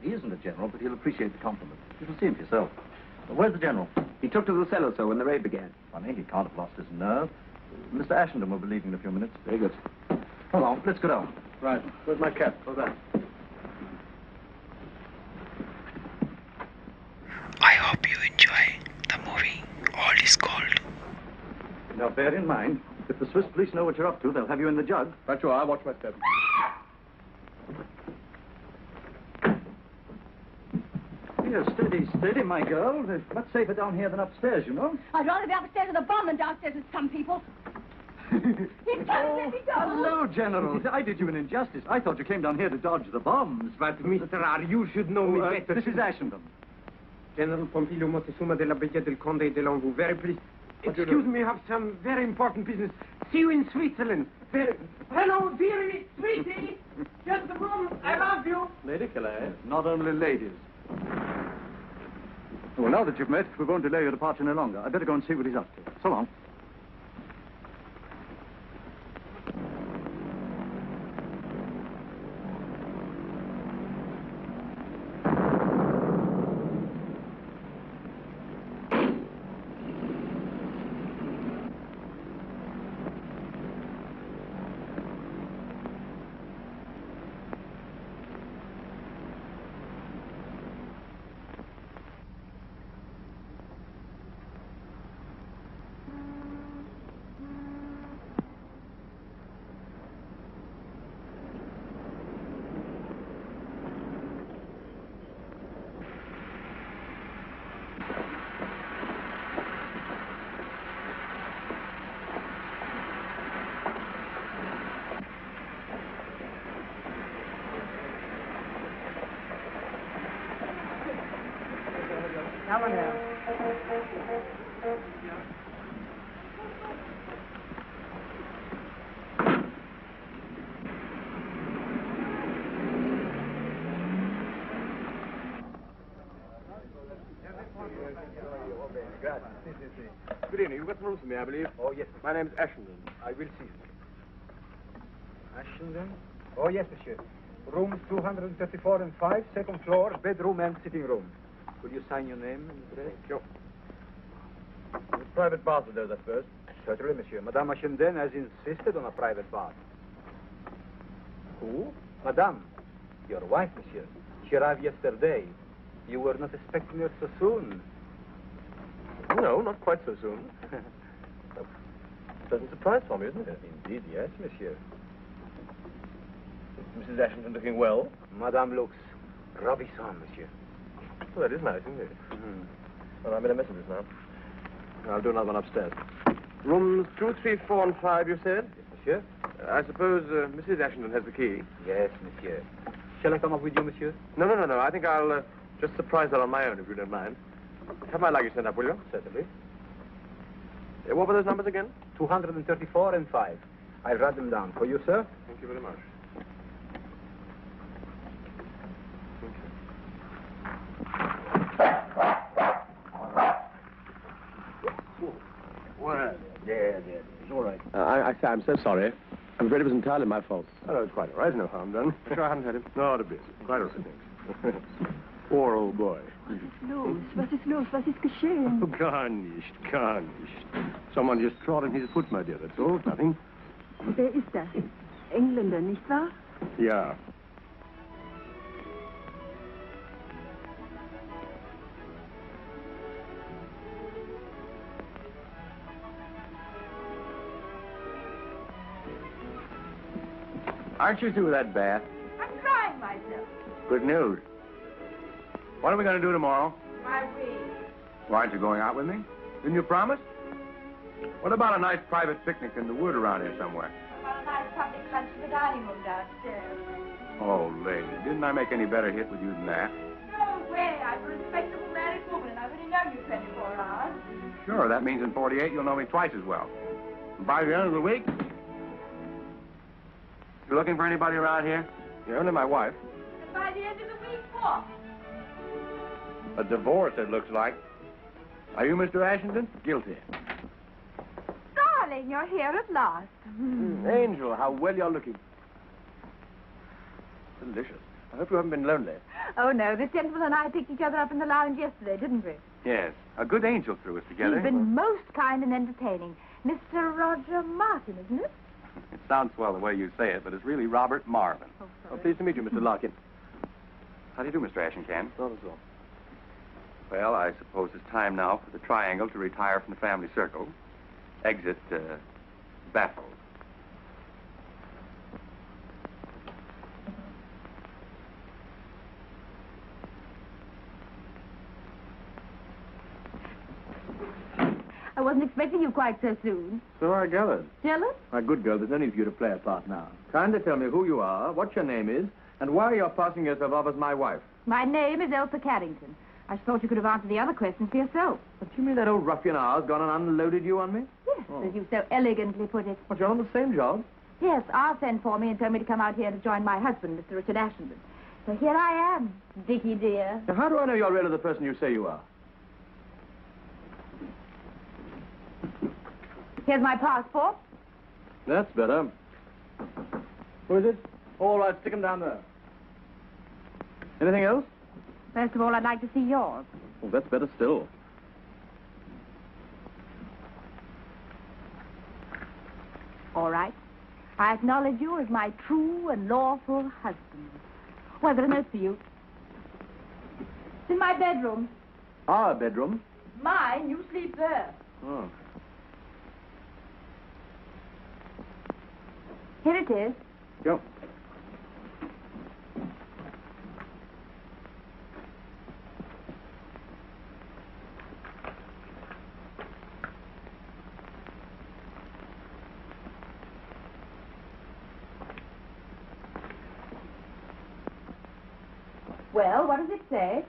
He isn't a general, but he'll appreciate the compliment. You'll see him for yourself. Where's the general? He took to the cellar, sir, when the raid began. Funny, he can't have lost his nerve. Mr. Ashenden will be leaving in a few minutes. Very good. Hold on, let's go down. Right. Where's my cap? Go down. I hope you enjoy the movie All Is Gold. Now, bear in mind, if the Swiss police know what you're up to, they'll have you in the jug. Right, you are. I'll watch my step. Here, steady, steady, my girl. It's much safer down here than upstairs, you know. I'd rather be upstairs with a bomb than downstairs with some people. He's coming, he goes. Hello, General. I did you an injustice. I thought you came down here to dodge the bombs. But, Mr. R., you should know me better. This is Ashenden. General Pompilio Montezuma de la Brigade del Conde de Longu. Very pleased. Excuse me, I have some very important business. See you in Switzerland. Hello, dearie, sweetie. Just a moment. I love you. Lady Killer. Not only ladies. Well, now that you've met, we won't delay your departure any longer. I'd better go and see what he's up to. So long. Come on now. Good evening. You've got some rooms for me, I believe. Oh, yes. My name's Ashenden. I will see you. Ashenden? Oh, yes, monsieur. Rooms 234 and 5, second floor, bedroom and sitting room. Could you sign your name and address? Sure. Private bath of those, I suppose? Certainly, monsieur. Madame Ashenden has insisted on a private bath. Who? Madame. Your wife, monsieur. She arrived yesterday. You were not expecting her so soon. No, not quite so soon. A pleasant surprise for me, isn't it? Indeed, yes, monsieur. Is Mrs. Ashenden looking well? Madame looks ravissant, monsieur. Well, that is nice, isn't it? Mm-hmm. Well, I'm in a messengers now. I'll do another one upstairs. Rooms 2, 3, 4, and 5, you said? Yes, monsieur. I suppose Mrs. Ashenden has the key. Yes, monsieur. Shall I come up with you, monsieur? No. I think I'll just surprise her on my own, if you don't mind. Have my luggage sent up, will you? Certainly. What were those numbers again? 234 and 5. I'll write them down. For you, sir? Thank you very much. Well, yeah. It's all right. I say I'm so sorry. I'm afraid it was entirely my fault. Oh, it's quite all right. No harm done. I'm sure I haven't hurt him. Not a bit. Quite all right, thanks. Poor old boy. Was ist los? Was ist geschehen? Oh, gar nicht. Someone just trod on his foot, my dear. That's all. Nothing. Wer ist das? Engländer, nicht wahr? Ja. Aren't you through with that bath? I'm crying myself. Good news. What are we going to do tomorrow? My wig. Why aren't you going out with me? Didn't you promise? What about a nice private picnic in the wood around here somewhere? About a nice public lunch in the dining room downstairs. Oh, lady, didn't I make any better hit with you than that? No way. I'm a respectable married woman, and I've only known you 24 hours. Sure, that means in 48 you'll know me twice as well. And by the end of the week, you looking for anybody around here? You're only my wife. And by the end of the week, what? A divorce, it looks like. Are you Mr. Ashenden? Guilty. Darling, you're here at last. Angel, how well you're looking. Delicious. I hope you haven't been lonely. Oh, no. This gentleman and I picked each other up in the lounge yesterday, didn't we? Yes. A good angel threw us together. He's been most kind and entertaining. Mr. Roger Martin, isn't it? It sounds swell the way you say it, but it's really Robert Marvin. Oh, sorry. Oh, pleased to meet you, Mr. Larkin. How do you do, Mr. Ashencan? Not at all. Well, I suppose it's time now for the triangle to retire from the family circle. Exit, baffled. I wasn't expecting you quite so soon. So I gathered. Jealous? My good girl, there's no need for you to play a part now. Kindly tell me who you are, what your name is, and why you're passing yourself off as my wife. My name is Elsa Carrington. I thought you could have answered the other questions for yourself. But you mean that old ruffian ours gone and unloaded you on me? Yes, as you so elegantly put it. But you're on the same job. Yes, R sent for me and told me to come out here to join my husband, Mr. Richard Ashenton. So here I am, Dickie dear. Now, how do I know you're really the person you say you are? Here's my passport. That's better. Who is it? All right, stick him down there. Anything else? First of all, I'd like to see yours. Well, that's better still. All right. I acknowledge you as my true and lawful husband. Well, there's a note for you. It's in my bedroom. Our bedroom? Mine, you sleep there. Oh. Here it is. Go. Well, what does it say?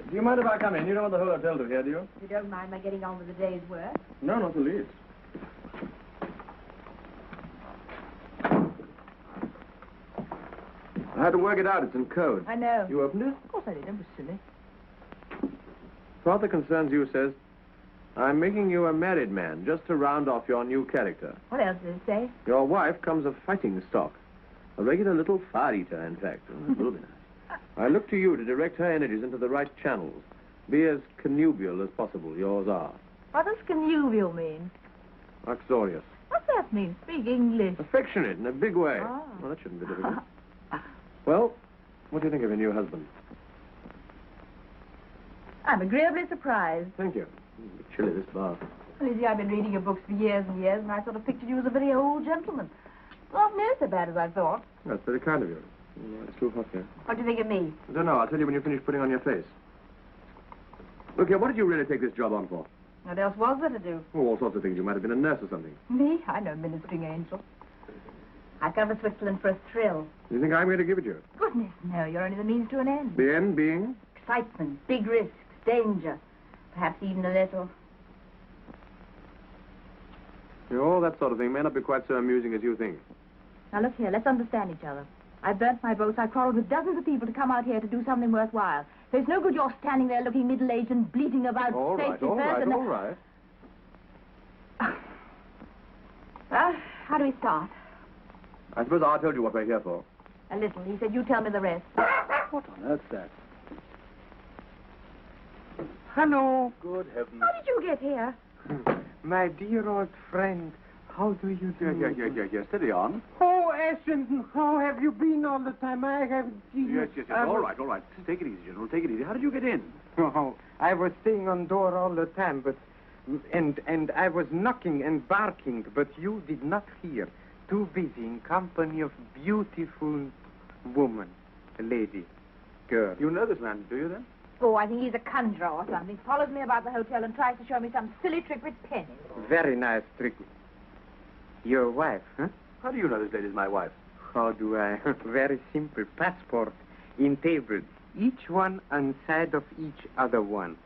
Do you mind if I come in? You don't want the whole hotel to hear, do you? You don't mind my getting on with the day's work? No, not the least. I had to work it out. It's in code. I know. You opened it? Of course I did. Don't be silly. Father concerns you says, I'm making you a married man just to round off your new character. What else does it say? Your wife comes of fighting stock. A regular little fire-eater, in fact. Oh, that will be nice. I look to you to direct her energies into the right channels. Be as connubial as possible. Yours are. What does connubial mean? Uxorious. What's that mean? Speak English. Affectionate in a big way. Ah. Well, that shouldn't be difficult. Well, what do you think of your new husband? I'm agreeably surprised. Thank you. A bit chilly, this bath. Well, you see, I've been reading your books for years and years, and I sort of pictured you as a very old gentleman. Not near so bad as I thought. That's very kind of you. It's too hot here. What do you think of me? I don't know. I'll tell you when you finish putting on your face. Look here, what did you really take this job on for? What else was there to do? Oh, all sorts of things. You might have been a nurse or something. Me? I'm no ministering angel. I've come to Switzerland for a thrill. You think I'm going to give it you? Goodness, no. You're only the means to an end. The end being? Excitement, big risks, danger. Perhaps even a little. All that sort of thing may not be quite so amusing as you think. Now, look here. Let's understand each other. I've burnt my boats. I've quarreled with dozens of people to come out here to do something worthwhile. So it's no good you're standing there looking middle-aged and bleating about All right, safety all first right, and... all right. Well, how do we start? I suppose I told you what we're here for. A little. He said you tell me the rest. What on earth's that? Hello, Good heavens. How did you get here? my dear old friend. How do you do? Yes. Steady on. Oh, Ashington, how have you been all the time? I haven't seen you. Yes. All right. Take it easy, General. Take it easy. How did you get in? Oh, I was staying on door all the time, but... And I was knocking and barking, but you did not hear. Too busy in company of beautiful woman, a lady, girl. You know this man, do you then? Oh, I think he's a conjurer or something. Follows me about the hotel and tries to show me some silly trick with pennies. Very nice trick. Your wife, huh? How do you know this lady's my wife? How do I? Very simple. Passport in table. Each one on side of each other one.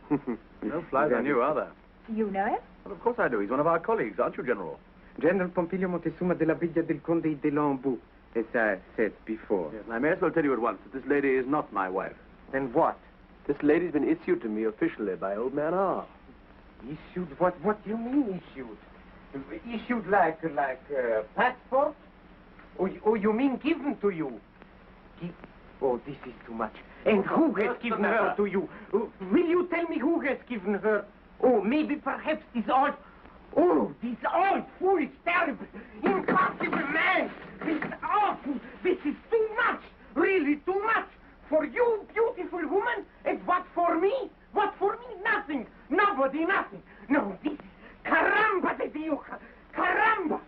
No flies on you, are there? Do you know him? Well, of course I do. He's one of our colleagues, aren't you, General? General Pompilio Montezuma de la Villa del Conde de Lambeau, as I said before. Yes, and I may as well tell you at once that this lady is not my wife. Then what? This lady's been issued to me officially by old man R. Issued? What do you mean issued? Issued like passport? Or you mean given to you? Oh, this is too much. And who has given her to you? Will you tell me who has given her? Oh, maybe perhaps this old... Oh, this old, foolish, terrible, impossible man! This awful... This is too much! Really too much! For you, beautiful woman, and what for me? What for me? Nothing! Nobody, nothing! No, this is... Caramba de Dios! Caramba!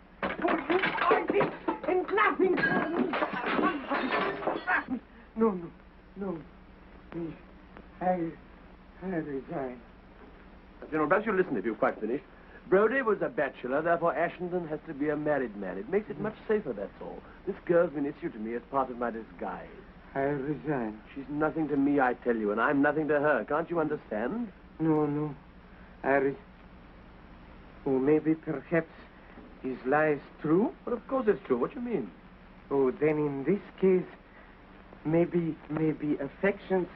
For you, all this, and nothing for me! No. Please. I resign. General, perhaps you'll listen if you've quite finished. Brodie was a bachelor, therefore Ashenden has to be a married man. It makes it much safer, that's all. This girl's been issued to me as part of my disguise. I resign. She's nothing to me, I tell you, and I'm nothing to her. Can't you understand? No. Oh, maybe perhaps his lie is true? But of course it's true. What do you mean? Oh, then in this case, maybe affections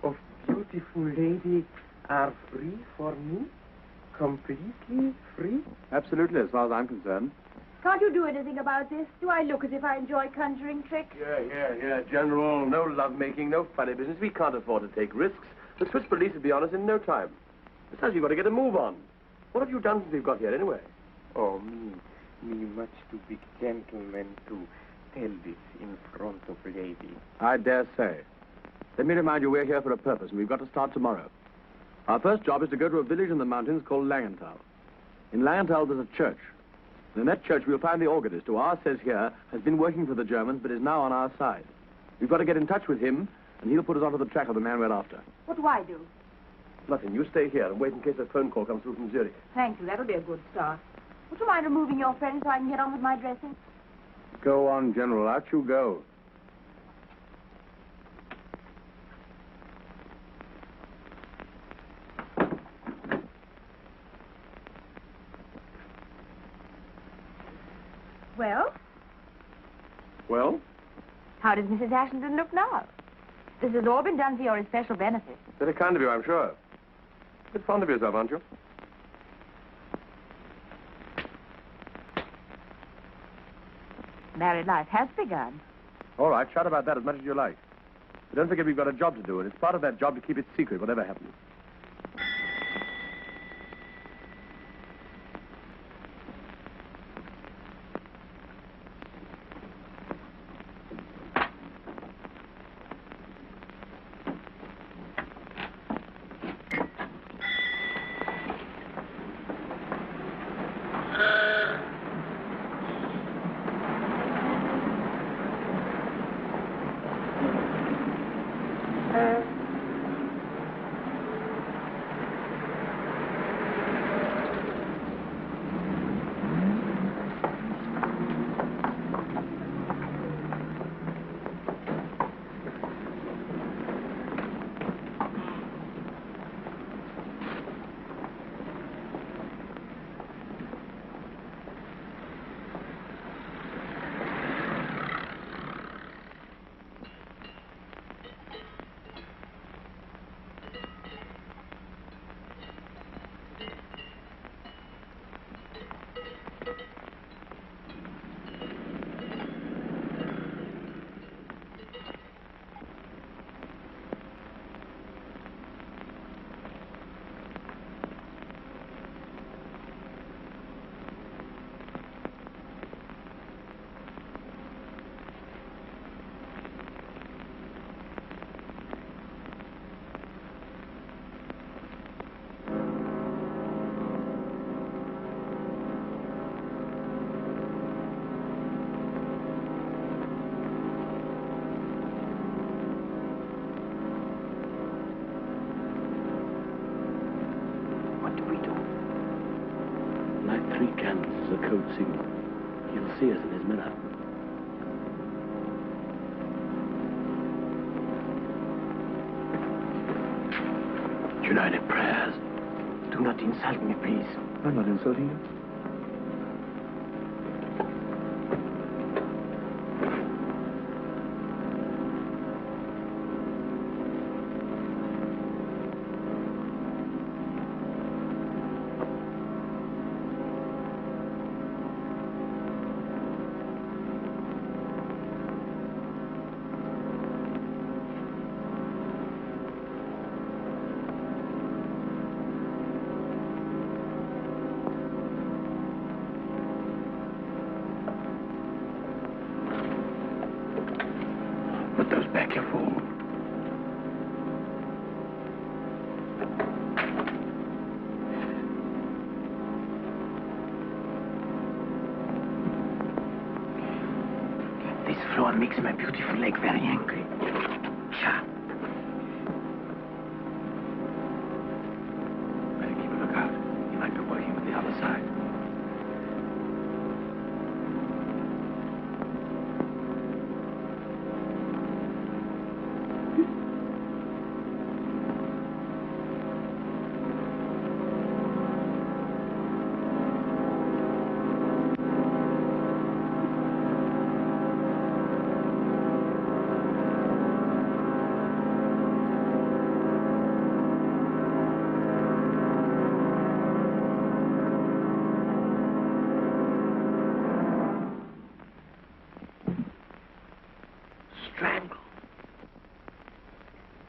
of beautiful lady are free for me? Completely free? Absolutely, as far as I'm concerned. Can't you do anything about this? Do I look as if I enjoy conjuring tricks? Yeah, General. No lovemaking, no funny business. We can't afford to take risks. The Swiss police will be on us in no time. Besides, you've got to get a move on. What have you done since we've got here, anyway? Oh, me much too big gentleman to tell this in front of lady. I dare say. Let me remind you, we're here for a purpose, and we've got to start tomorrow. Our first job is to go to a village in the mountains called Langenthal. In Langenthal, there's a church. And in that church, we'll find the organist, who ours says here has been working for the Germans, but is now on our side. We've got to get in touch with him, and he'll put us onto the track of the man we're after. What do I do? Nothing. You stay here and wait in case a phone call comes through from Zurich. Thank you. That'll be a good start. Would you mind removing your friend so I can get on with my dressing? Go on, General. Out you go. Well? Well? How does Mrs. Ashenden look now? This has all been done for your especial benefit. Very kind of you, I'm sure. A bit fond of yourself, aren't you? Married life has begun. All right, shout about that as much as you like. But don't forget we've got a job to do, and it's part of that job to keep it secret, whatever happens. Candles is a code signal. He'll see us in his mirror. United prayers. Do not insult me, please. I'm not insulting you. makes my beautiful leg very angry. Cha. Better keep a lookout. He might be working with the other side.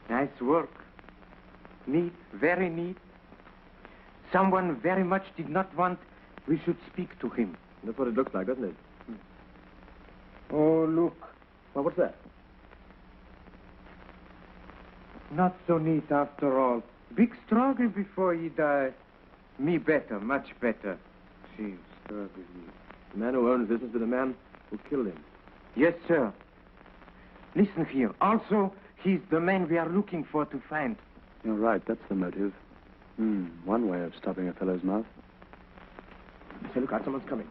Nice work. Neat, very neat. Someone very much did not want we should speak to him. That's what it looks like, doesn't it? Oh, look. Well, what's that? Not so neat after all. Big struggle before he died. Me better, much better. She struggled me. The man who owns business with the man who killed him. Yes, sir. Listen here. Also, he's the man we are looking for to find. You're right, that's the motive. One way of stopping a fellow's mouth. Say, look out, someone's coming.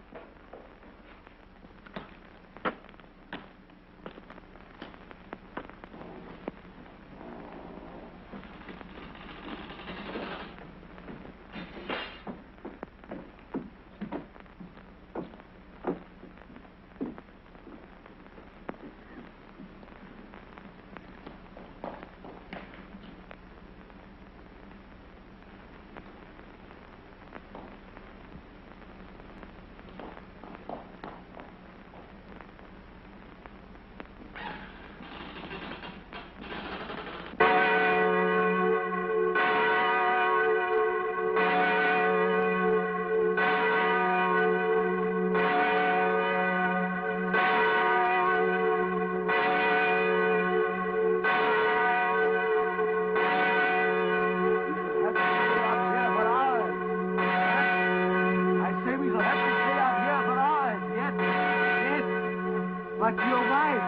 But your wife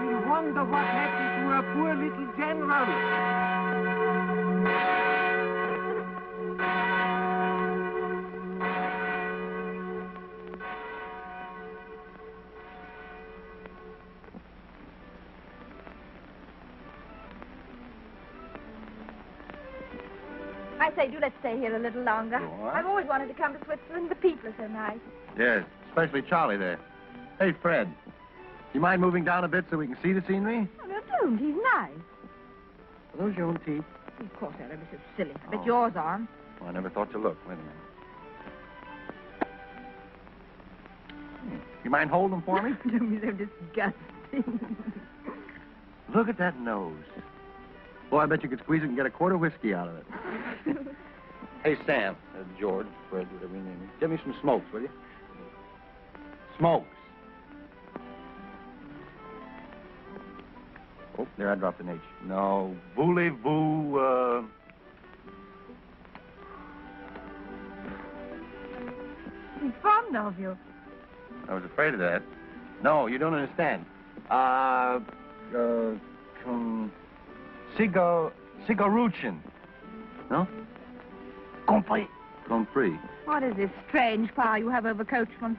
will wonder what happened to her poor little general. I say, do let's stay here a little longer. What? I've always wanted to come to Switzerland. The people are so nice. Yes, especially Charlie there. Hey, Fred, you mind moving down a bit so we can see the scenery? Oh, no, don't. He's nice. Are those your own teeth? Of course, they're ever so silly. I bet yours aren't. Well, I never thought to look. Wait a minute. You mind holding them for me? Don't be so disgusting. Look at that nose. Boy, I bet you could squeeze it and get a quart of whiskey out of it. Hey, Sam, George, Fred, whatever your name is. Give me some smokes, will you? Smokes. Oh, there I dropped an H. No, voulez-vous, He's fond of you. I was afraid of that. No, you don't understand. Cigaruchin. No? Compris. Compris. What is this strange power you have over coachmen?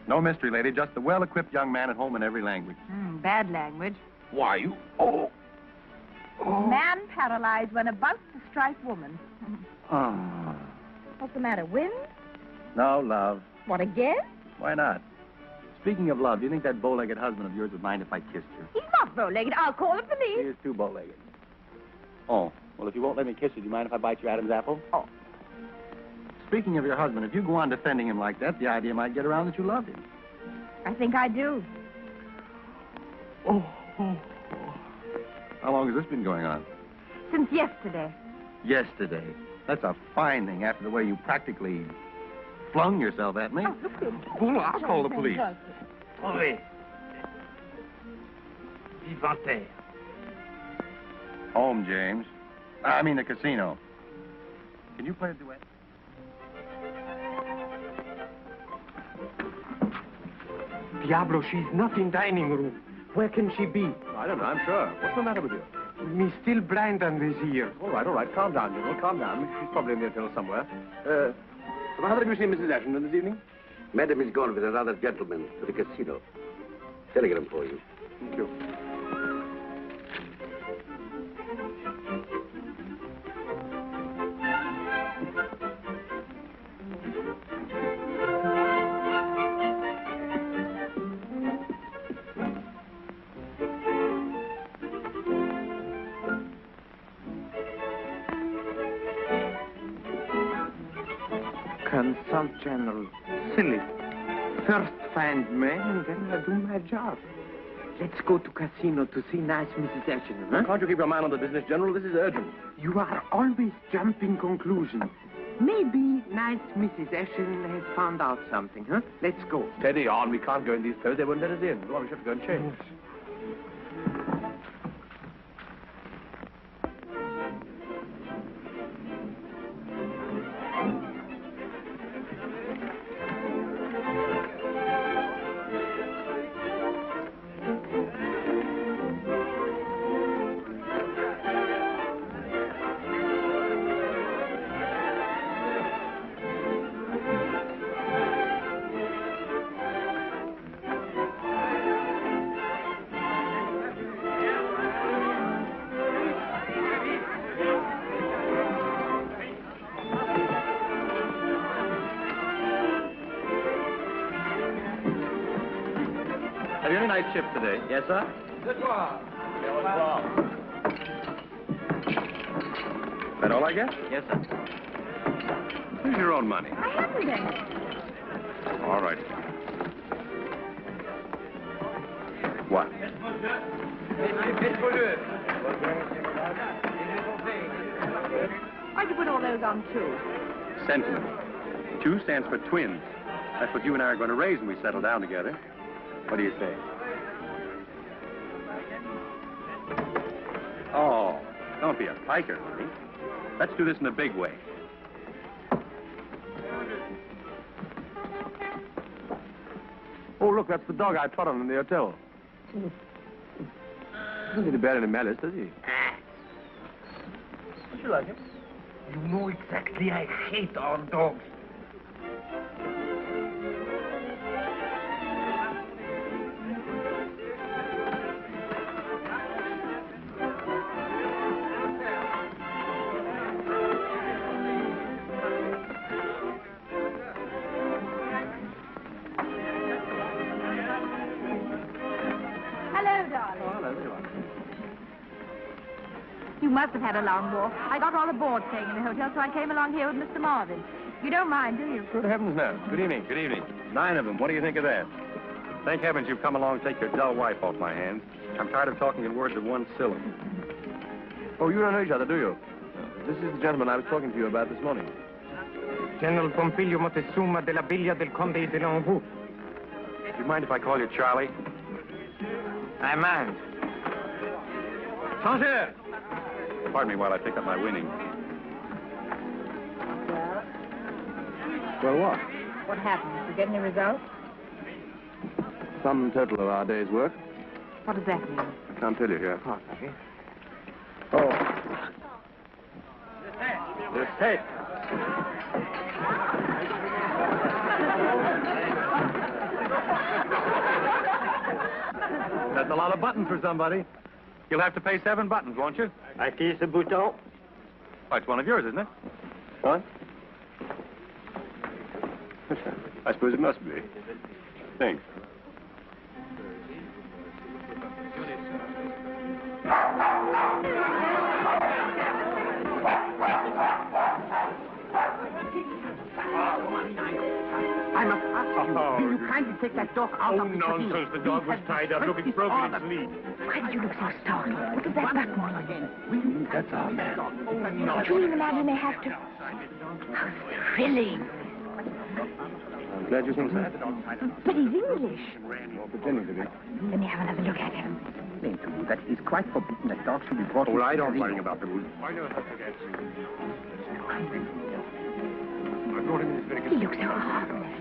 No mystery, lady. Just a well-equipped young man at home in every language. Bad language. Why, you... Oh. Man paralyzed when about to strike woman. Oh. What's the matter, wind? No, love. What, again? Why not? Speaking of love, do you think that bow-legged husband of yours would mind if I kissed her? He's not bow-legged. I'll call the He police. is too bow-legged. Oh, well, if you won't let me kiss you, do you mind if I bite your Adam's apple? Oh. Speaking of your husband, if you go on defending him like that, the idea might get around that you love him. I think I do. Oh. How long has this been going on? Since yesterday. Yesterday. That's a fine thing after the way you practically flung yourself at me. Oh, look at him. Well, I'll call the police. Oui. Vivante. Home, James. I mean the casino. Can you play a duet? Diablo, she's not in dining room. Where can she be? I don't know, I'm sure. What's the matter with you? Me still blind on this ear. All right. Calm down, General. Calm down. She's probably in the hotel somewhere. Have you seen Mrs. Ashton this evening? Madam is gone with another gentleman to the casino. Telegram for you. Thank you. Consult General. Silly. First find man and then I do my job. Let's go to casino to see nice Mrs. Ashton, huh? Can't you keep your mind on the business, General? This is urgent. You are always jumping conclusions. Maybe nice Mrs. Ashton has found out something, huh? Let's go. Steady on. We can't go in these clothes. They won't let us in. Well, we should go and change. Have you any night shift today? Yes, sir? That all I get? Yes, sir. Use your own money. I haven't any. All right. What? Why'd you put all those on two? Sentiment. Two stands for twins. That's what you and I are going to raise when we settle down together. What do you say? Oh, don't be a piker, honey. Let's do this in a big way. Oh, look, that's the dog I trod on in the hotel. Doesn't seem to bear any malice, does he? Don't you like him? You know exactly I hate our dogs. You must have had a long walk. I got all the board staying in the hotel, so I came along here with Mr. Marvin. You don't mind, do you? Good heavens, no. Good evening. Good evening. 9 of them. What do you think of that? Thank heavens you've come along to take your dull wife off my hands. I'm tired of talking in words of one syllable. Oh, you don't know each other, do you? This is the gentleman I was talking to you about this morning. General Pompilio Montezuma de la Villa del Conde de l'Anjou. Do you mind if I call you Charlie? I mind. Changeur! Pardon me while I pick up my winnings. Well, what? What happened? Did you get any results? Sum total of our day's work. What does that mean? I can't tell you here. Oh, okay. Oh. This tape. That's a lot of buttons for somebody. You'll have to pay 7 buttons, won't you? À qui ce bouton? Oh, it's one of yours, isn't it? What? I suppose it must be. Thanks. I must ask you, will you kindly take that dog out of the casino? Nonsense. The dog was tied up, looking broken in sleep. Why did you look so startled? Look at that button again. That's our man. Don't you even imagine they have to... How thrilling. I'm glad you think so. But he's English. Well, pretending to be. Let me have another look at him. Explain to you that it is quite forbidden that dogs should be brought Well, I into don't the worry casino. about the rules. I know how to get you. I brought him in this very He looks so harmless.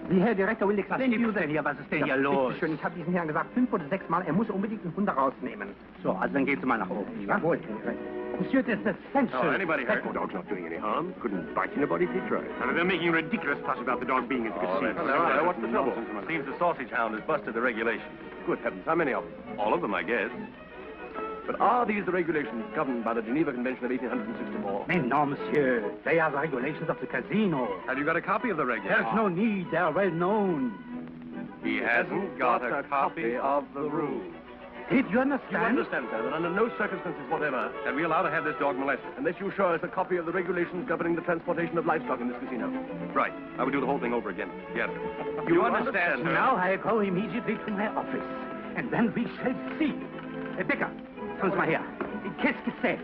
The Herr Direktor will explain to you then hier, was ist denn hier los? Schön, ich habe diesen Herrn gesagt 5 oder 6 Mal, er muss unbedingt einen Hund rausnehmen. So, also dann gehen Sie mal nach oben. Jawohl, Herr Direktor. Monsieur, this is essential. Oh, anybody hurt? The dog's not doing any harm. Couldn't bite anybody if he tried. And they're making a ridiculous fuss about the dog being at the casino. Hello, what's the trouble? Seems the sausage hound has busted the regulations. Good heavens, how many of them? All of them, I guess. But are these the regulations governed by the Geneva Convention of 1864? Mais non, monsieur. They are the regulations of the casino. Have you got a copy of the regulations? There's no need. They are well known. He hasn't got a copy of the rules. Did you understand? You understand, sir, that under no circumstances whatever can we allow to have this dog molested, unless you show us a copy of the regulations governing the transportation of livestock in this casino. Right. I would do the whole thing over again. Yes. You understand, sir? Now I go immediately to my office, and then we shall see. Becker, kommen Sie mal her. Qu'est-ce que c'est?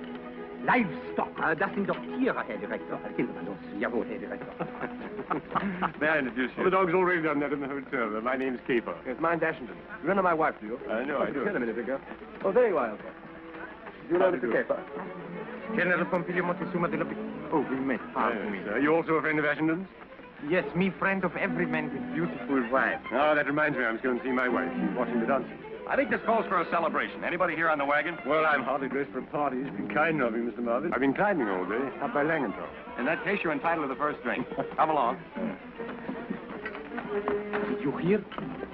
Livestock. Das sind doch Tiere, Herr Direktor. Gehen Sie mal los. Jawohl, Herr Direktor. May I introduce you? Well, the dog's already done that in the hotel. My name's Keeper. Yes, mine's Ashington. You know my wife, do you? I know, I do. Just a minute ago. Oh, there you are, okay. Do you know Mr. Keeper? General Pompilio Montezuma de la... Oh, we met. Pardon me. Are you also a friend of Ashington's? Yes, me friend of every man with beautiful wife. Oh, that reminds me, I was going to see my wife. She's watching the dancing. I think this calls for a celebration. Anybody here on the wagon? Well, I'm hardly dressed for a party. It's been kind of you, Mr. Marvin. I've been climbing all day, up by Langenthal. In that case, you're entitled to the first drink. Come along. Did you hear?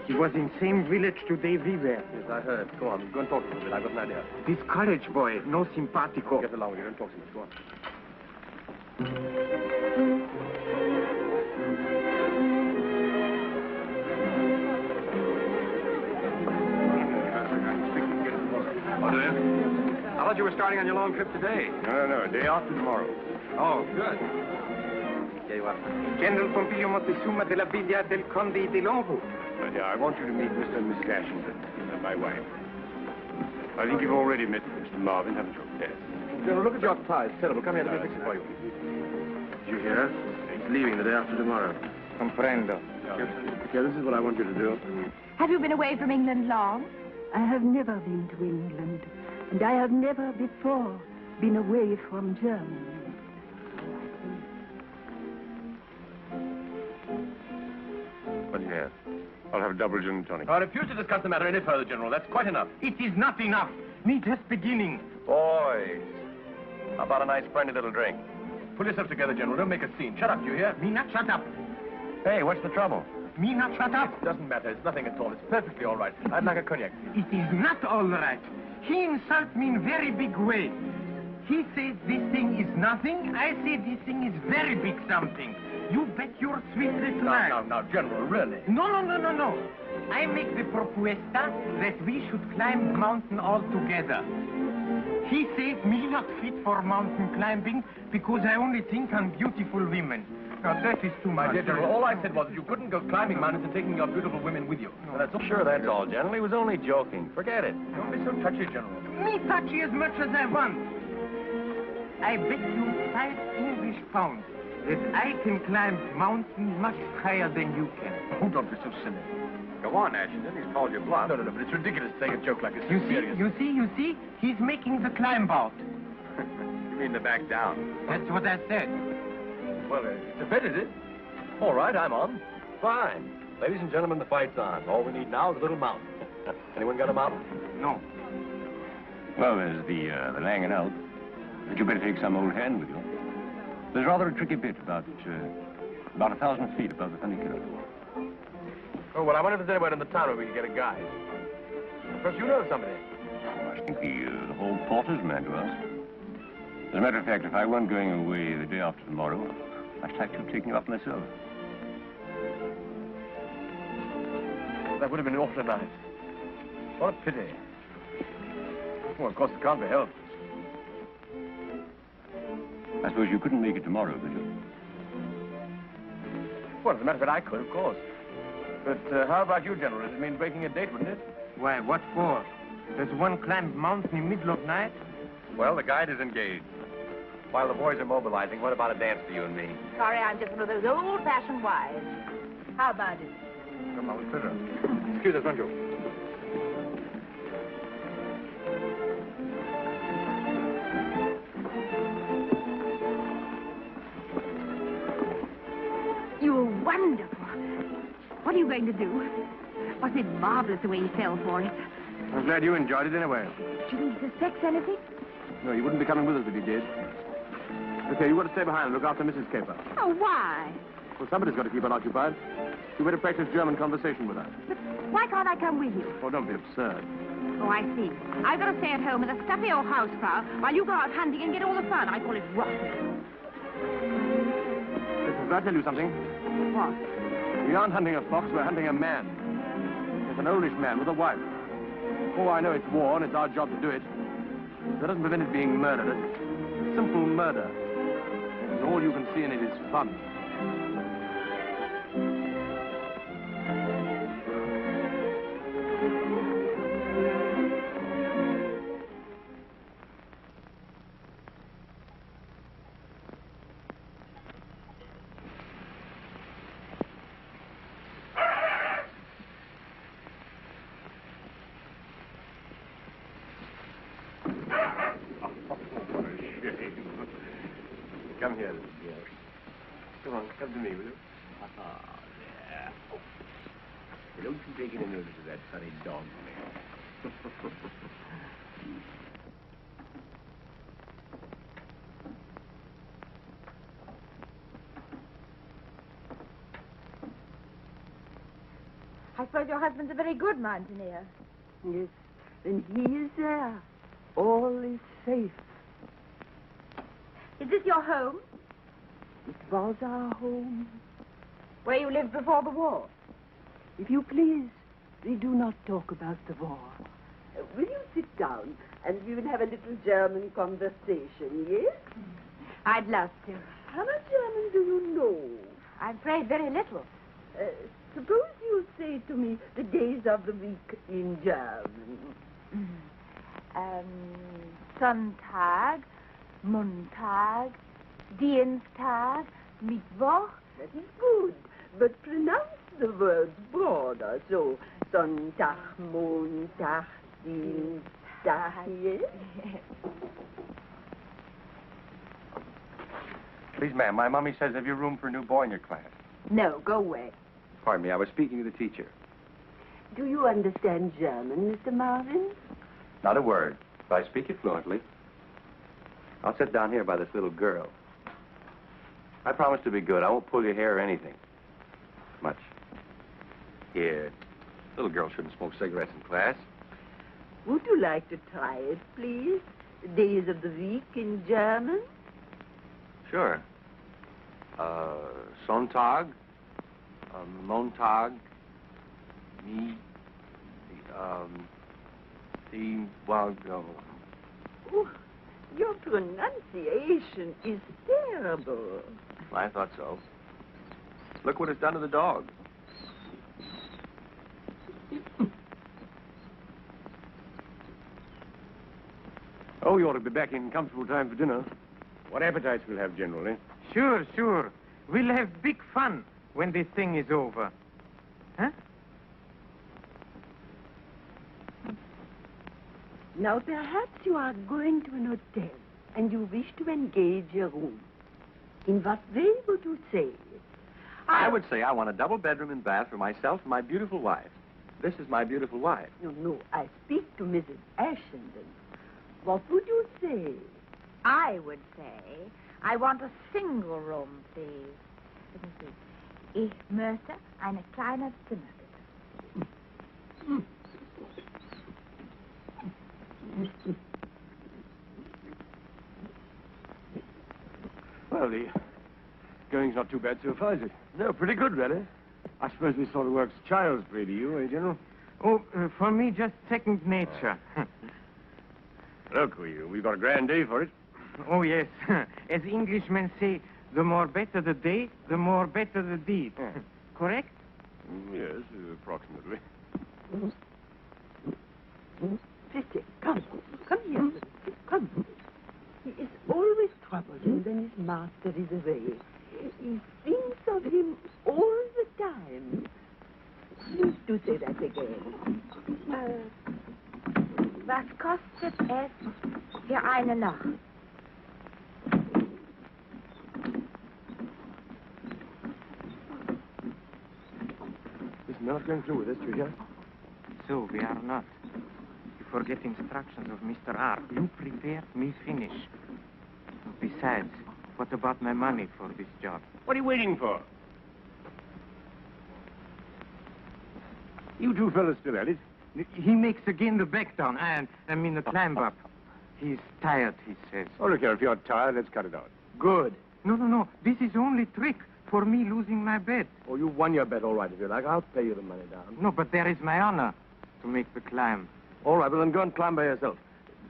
He was in same village today we were. Yes, I heard. Go on, go and talk to him a bit. I've got an idea. This college boy, no simpatico. Get along with you. Don't talk so much. Go on. Oh, do you? I thought you were starting on your long trip today. No, a day after tomorrow. Oh, good. Here you are. General Pompilio Montezuma de la Villa del Conde de Longo. Yeah, I want you to meet Mr. and Mrs. Ashington and my wife. I think you've already met Mr. Marvin, haven't you? Yes. General, look at your tie. It's terrible. Come here, let me fix it for you. Did you hear? He's leaving the day after tomorrow. Comprendo. Okay, this is what I want you to do. Have you been away from England long? I have never been to England, and I have never before been away from Germany. What do you have? I'll have a double gin and tonic. I refuse to discuss the matter any further, General. That's quite enough. It is not enough. Me just beginning. Boys, how about a nice friendly little drink? Pull yourself together, General. Don't make a scene. Shut up, do you hear? Me not shut up. Hey, what's the trouble? Me not shut up. It doesn't matter. It's nothing at all. It's perfectly all right. I'd like a cognac. It is not all right. He insult me in very big way. He says this thing is nothing. I say this thing is very big something. You bet your sweet little life. Now, General, really? No. I make the propuesta that we should climb the mountain all together. He says me not fit for mountain climbing because I only think on beautiful women. Now, that is too much. My dear General, all I said was that you couldn't go climbing mountains and taking your beautiful women with you. No, that's sure, that's all, General. He was only joking. Forget it. Don't be so touchy, General. Me touchy as much as I want. I bet you 5 English pounds that I can climb mountains much higher than you can. Oh, don't be so silly. Go on, Ashington. He's called you bluff. No, but it's ridiculous to take a joke like this. You see? He's making the climb out. You mean to back down? That's what I said. Well, it's a bet, is it? All right, I'm on. Fine. Ladies and gentlemen, the fight's on. All we need now is a little mountain. Anyone got a mountain? No. Well, there's the Langen Alp. But you better take some old hand with you. There's rather a tricky bit about 1,000 feet above the funicular. Oh, well, I wonder if there's anywhere in the town where we can get a guide. Perhaps you know somebody. Oh, I think the whole porter's man to ask. As a matter of fact, if I weren't going away the day after tomorrow, I'd like to have taken you up myself. That would have been awfully nice. What a pity. Well, of course, it can't be helped. I suppose you couldn't make it tomorrow, could you? Well, as a matter of fact, I could, of course. But how about you, General? Does it mean breaking a date, wouldn't it? Why, what for? Does one climb mountain in the middle of night? Well, the guide is engaged. While the boys are mobilizing, what about a dance for you and me? Sorry, I'm just one of those old-fashioned wives. How about it? Come on, sit down. Excuse us, won't you? You are wonderful. What are you going to do? Wasn't it marvelous the way he fell for it? I'm glad you enjoyed it anyway. Do you think he suspects anything? No, you wouldn't be coming with us if you did. Okay, you've got to stay behind and look after Mrs. Caper. Oh, why? Well, somebody's got to keep her occupied. You better practice German conversation with her. But why can't I come with you? Oh, don't be absurd. Oh, I see. I've got to stay at home with a stuffy old housefrau while you go out hunting and get all the fun. I call it rot. Listen, I'll tell you something. What? We aren't hunting a fox, we're hunting a man. It's an oldish man with a wife. Oh, I know it's war and it's our job to do it. That doesn't prevent it being murder. It's simple murder. And all you can see in it is fun. Come here, little girl. Come on, come to me, will you? Ah, there. Oh. Don't you take any notice of that funny dog man. I suppose your husband's a very good mountaineer. Yes, and he is there. All is safe. Is this your home? It was our home. Where you lived before the war? If you please, we do not talk about the war. Will you sit down and we will have a little German conversation, yes? I'd love to. How much German do you know? I'm afraid very little. Suppose you say to me the days of the week in German. Sonntag, Montag, Dienstag, Mittwoch. That is good. But pronounce the words broader, so Sonntag, Montag, Dienstag, yes? Please, ma'am, my mommy says have you room for a new boy in your class? No, go away. Pardon me, I was speaking to the teacher. Do you understand German, Mr. Marvin? Not a word, but I speak it fluently. I'll sit down here by this little girl. I promise to be good. I won't pull your hair or anything. Much. Here. Little girl shouldn't smoke cigarettes in class. Would you like to try it, please? The days of the week in German? Sure. Sonntag, Montag, Oh, your pronunciation is terrible. I thought so. Look what it's done to the dog. Oh, you ought to be back in comfortable time for dinner. What appetites we'll have, General, eh? Sure, sure. We'll have big fun when this thing is over. Huh? Now, perhaps you are going to an hotel and you wish to engage a room. In what way would you say it? I would say I want a double bedroom and bath for myself and my beautiful wife. This is my beautiful wife. No, I speak to Mrs. Ashenden. What would you say? I would say I want a single room, please. Let me see. Ich möchte eine kleine Zimmer, bitte. Well, the going's not too bad so far, is it? No, pretty good, really. I suppose this sort of work's child's play to you, eh, General? Oh, for me, just second nature. Look, we've got a grand day for it. Oh, yes. As Englishmen say, the more better the day, the more better the deed. Correct? Yes, approximately. Sister, come here. Come. He is always troubled when his master is away. He thinks of him all the time. Please do say that again. Was kostet es für eine Nacht? not going through with this, do you hear? So, we are not. You forget instructions of Mr. R. You prepared me finish. Besides, what about my money for this job? What are you waiting for? You two fellas still at it? He makes again the back down, I mean the climb up. He's tired, he says. Oh, look here, if you're tired, let's cut it out. Good. No. This is only trick for me losing my bet. Oh, you won your bet all right, if you like. I'll pay you the money down. No, but there is my honor to make the climb. All right, well, then go and climb by yourself.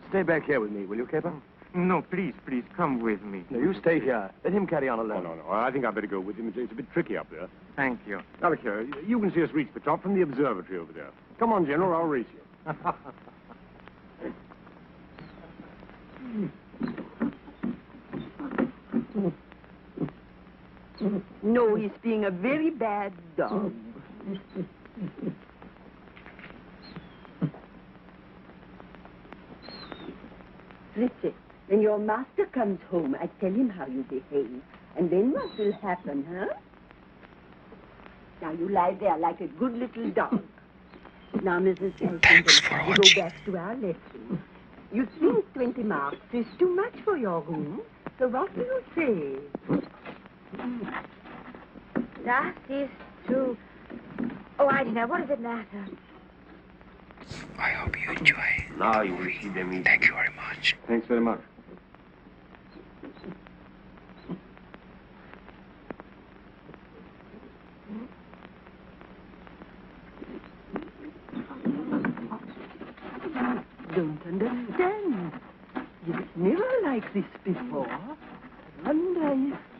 Stay back here with me, will you, Caper? No, please, come with me. No, you stay here. Let him carry on alone. No. I think I'd better go with him. It's a bit tricky up there. Thank you. Now, look here, you can see us reach the top from the observatory over there. Come on, General, I'll race you. No, he's being a very bad dog. Listen, when your master comes home, I tell him how you behave. And then what will happen, huh? Now you lie there like a good little dog. Now, Mrs. Thanks for Elton, we watching. go back to our lesson. You think 20 marks is too much for your room? So what do you say? That is true. Oh, I don't know. What does it matter? I hope you enjoy Now the you will movie. see them eat. Thank you very much. Thanks very much. Don't understand. It's never like this before. I wonder if...